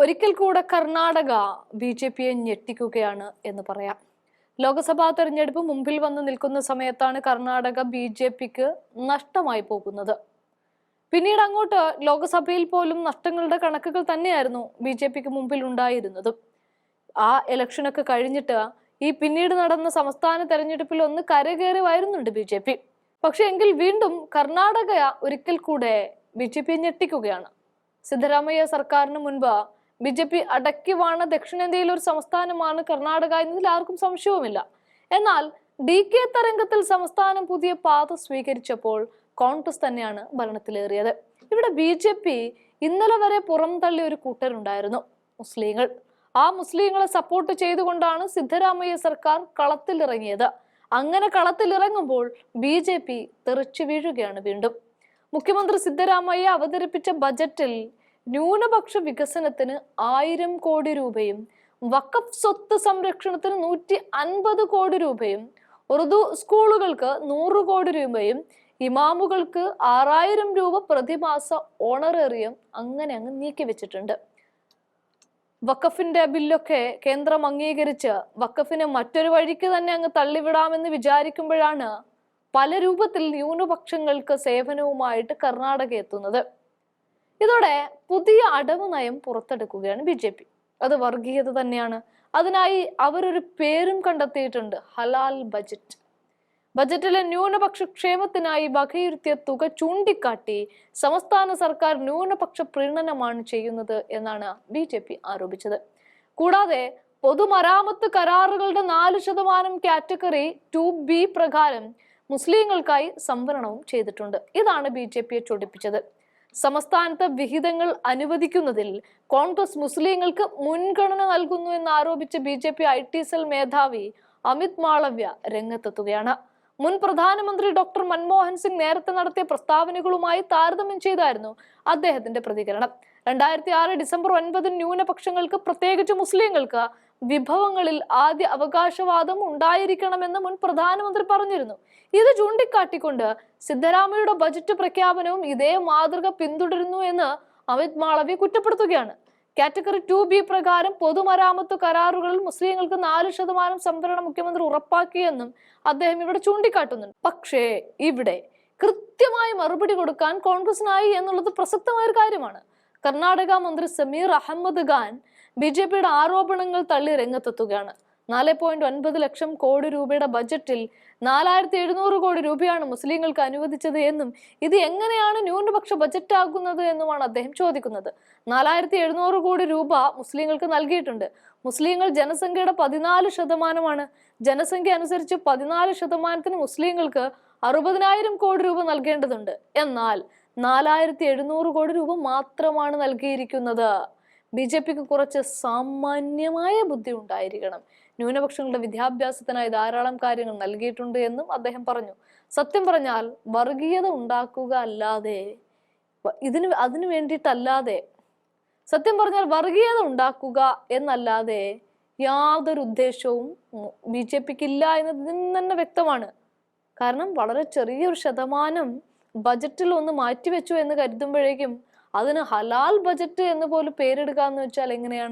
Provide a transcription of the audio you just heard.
ഒരിക്കൽ കൂടെ കർണാടക ബി.ജെ.പിയെ ഞെട്ടിക്കുകയാണ് എന്ന് പറയാം. ലോക്സഭാ തെരഞ്ഞെടുപ്പ് മുമ്പിൽ വന്ന് നിൽക്കുന്ന സമയത്താണ് കർണാടക ബി.ജെ.പിക്ക് നഷ്ടമായി പോകുന്നത്. പിന്നീട് അങ്ങോട്ട് ലോക്സഭയിൽ പോലും നഷ്ടങ്ങളുടെ കണക്കുകൾ തന്നെയായിരുന്നു ബി.ജെ.പിക്ക് മുമ്പിൽ ഉണ്ടായിരുന്നത്. ആ ഇലക്ഷനൊക്കെ കഴിഞ്ഞിട്ട് ഈ പിന്നീട് നടന്ന സംസ്ഥാന തെരഞ്ഞെടുപ്പിൽ ഒന്ന് കരകയറി വരുന്നുണ്ട് ബി.ജെ.പി. പക്ഷെ എങ്കിൽ വീണ്ടും കർണാടക ഒരിക്കൽ കൂടെ ബി.ജെ.പിയെ ഞെട്ടിക്കുകയാണ്. സിദ്ധരാമയ്യ സർക്കാരിന് മുൻപ് ബി.ജെ.പി അടക്കി വാണ ദക്ഷിണേന്ത്യയിലെ ഒരു സംസ്ഥാനമാണ് കർണാടക എന്നതിൽ ആർക്കും സംശയവുമില്ല. എന്നാൽ DK തരംഗത്തിൽ സംസ്ഥാനം പുതിയ പാത സ്വീകരിച്ചപ്പോൾ കോൺഗ്രസ് തന്നെയാണ് ഭരണത്തിലേറിയത്. ഇവിടെ ബി.ജെ.പി ഇന്നലെ വരെ പുറം തള്ളിയ ഒരു കൂട്ടരുണ്ടായിരുന്നു, മുസ്ലിങ്ങൾ. ആ മുസ്ലിങ്ങളെ സപ്പോർട്ട് ചെയ്തുകൊണ്ടാണ് സിദ്ധരാമയ്യ സർക്കാർ കളത്തിലിറങ്ങിയത്. അങ്ങനെ കളത്തിലിറങ്ങുമ്പോൾ ബി.ജെ.പി തെറിച്ചു വീഴുകയാണ് വീണ്ടും. മുഖ്യമന്ത്രി സിദ്ധരാമയ്യ അവതരിപ്പിച്ച ബജറ്റിൽ ന്യൂനപക്ഷ വികസനത്തിന് 1000 കോടി രൂപയും വഖഫ് സ്വത്ത് സംരക്ഷണത്തിന് 150 കോടി രൂപയും ഉറുദു സ്കൂളുകൾക്ക് 100 കോടി രൂപയും ഇമാമുകൾക്ക് 6000 രൂപ പ്രതിമാസ ഓണറേറിയം അങ്ങനെ അങ്ങ് നീക്കിവെച്ചിട്ടുണ്ട്. വഖഫിന്റെ ബില്ലൊക്കെ കേന്ദ്രം അംഗീകരിച്ച് വഖഫിനെ മറ്റൊരു വഴിക്ക് തന്നെ അങ്ങ് തള്ളിവിടാമെന്ന് വിചാരിക്കുമ്പോഴാണ് പല രൂപത്തിൽ ന്യൂനപക്ഷങ്ങൾക്ക് സേവനവുമായിട്ട് കർണാടക എത്തുന്നത്. ഇതോടെ പുതിയ അടവ് നയം പുറത്തെടുക്കുകയാണ് ബി.ജെ.പി. അത് വർഗീയത തന്നെയാണ്. അതിനായി അവരൊരു പേരും കണ്ടെത്തിയിട്ടുണ്ട്, ഹലാൽ ബജറ്റ്. ബജറ്റിലെ ന്യൂനപക്ഷ ക്ഷേമത്തിനായി വകയിരുത്തിയ തുക ചൂണ്ടിക്കാട്ടി സംസ്ഥാന സർക്കാർ ന്യൂനപക്ഷ പ്രീണനമാണ് ചെയ്യുന്നത് എന്നാണ് ബി.ജെ.പി ആരോപിച്ചത്. കൂടാതെ പൊതുമരാമത്ത് കരാറുകളുടെ 4% കാറ്റഗറി 2B പ്രകാരം മുസ്ലിങ്ങൾക്കായി സംവരണവും ചെയ്തിട്ടുണ്ട്. ഇതാണ് ബി.ജെ.പിയെ ചൊടിപ്പിച്ചത്. സംസ്ഥാനത്ത് വിഹിതങ്ങൾ അനുവദിക്കുന്നതിൽ കോൺഗ്രസ് മുസ്ലിങ്ങൾക്ക് മുൻഗണന നൽകുന്നു എന്ന് ആരോപിച്ച് ബി.ജെ.പി IT സെൽ മേധാവി അമിത് മാളവ്യ രംഗത്തെത്തുകയാണ്. മുൻ പ്രധാനമന്ത്രി ഡോക്ടർ മൻമോഹൻ സിംഗ് നേരത്തെ നടത്തിയ പ്രസ്താവനകളുമായി താരതമ്യം ചെയ്തായിരുന്നു അദ്ദേഹത്തിന്റെ പ്രതികരണം. 2006 ഡിസംബർ 9 ന്യൂനപക്ഷങ്ങൾക്ക്, പ്രത്യേകിച്ച് മുസ്ലിങ്ങൾക്ക് വിഭവങ്ങളിൽ ആദ്യ അവകാശവാദം ഉണ്ടായിരിക്കണമെന്ന് മുൻ പ്രധാനമന്ത്രി പറഞ്ഞിരുന്നു. ഇത് ചൂണ്ടിക്കാട്ടിക്കൊണ്ട് സിദ്ധരാമയ്യയുടെ ബജറ്റ് പ്രഖ്യാപനവും ഇതേ മാതൃക പിന്തുടരുന്നു എന്ന് അമിത് മാളവ്യ കുറ്റപ്പെടുത്തുകയാണ്. കാറ്റഗറി 2B പ്രകാരം പൊതുമരാമത്ത് കരാറുകളിൽ മുസ്ലിങ്ങൾക്ക് 4% സംവരണം മുഖ്യമന്ത്രി ഉറപ്പാക്കിയെന്നും അദ്ദേഹം ഇവിടെ ചൂണ്ടിക്കാട്ടുന്നുണ്ട്. പക്ഷേ ഇവിടെ കൃത്യമായി മറുപടി കൊടുക്കാൻ കോൺഗ്രസിനായി എന്നുള്ളത് പ്രസക്തമായ ഒരു കാര്യമാണ്. കർണാടക മന്ത്രി സമീർ അഹമ്മദ് ഖാൻ ബി.ജെ.പിയുടെ ആരോപണങ്ങൾ തള്ളി രംഗത്തെത്തുകയാണ്. 4.9 ലക്ഷം കോടി രൂപയുടെ ബജറ്റിൽ 4700 കോടി രൂപയാണ് മുസ്ലിങ്ങൾക്ക് അനുവദിച്ചത് എന്നും ഇത് എങ്ങനെയാണ് ന്യൂനപക്ഷ ബജറ്റ് ആകുന്നത് എന്നുമാണ് അദ്ദേഹം ചോദിക്കുന്നത്. 4700 കോടി രൂപ മുസ്ലിങ്ങൾക്ക് നൽകിയിട്ടുണ്ട്. മുസ്ലിങ്ങൾ ജനസംഖ്യയുടെ 14%. ജനസംഖ്യ അനുസരിച്ച് 14% മുസ്ലിങ്ങൾക്ക് 60000 കോടി രൂപ നൽകേണ്ടതുണ്ട്. എന്നാൽ 4700 കോടി രൂപ മാത്രമാണ് നൽകിയിരിക്കുന്നത്. ബി.ജെ.പിക്ക് കുറച്ച് സാമാന്യമായ ബുദ്ധി ഉണ്ടായിരിക്കണം. ന്യൂനപക്ഷങ്ങളുടെ വിദ്യാഭ്യാസത്തിനായി ധാരാളം കാര്യങ്ങൾ നൽകിയിട്ടുണ്ട് എന്നും അദ്ദേഹം പറഞ്ഞു. സത്യം പറഞ്ഞാൽ വർഗീയത ഉണ്ടാക്കുക അല്ലാതെ അതിനു വേണ്ടിയിട്ടല്ലാതെ സത്യം പറഞ്ഞാൽ വർഗീയത ഉണ്ടാക്കുക എന്നല്ലാതെ യാതൊരു ഉദ്ദേശവും ബി.ജെ.പിക്ക് ഇല്ല എന്നതിൽ തന്നെ വ്യക്തമാണ്. കാരണം വളരെ ചെറിയൊരു ശതമാനം ബജറ്റിൽ ഒന്ന് മാറ്റിവെച്ചു എന്ന് കരുതുമ്പോഴേക്കും അതിന് ഹലാൽ ബജറ്റ് എന്ന് പോലും പേരിടുക എന്ന് വെച്ചാൽ എങ്ങനെയാണ്?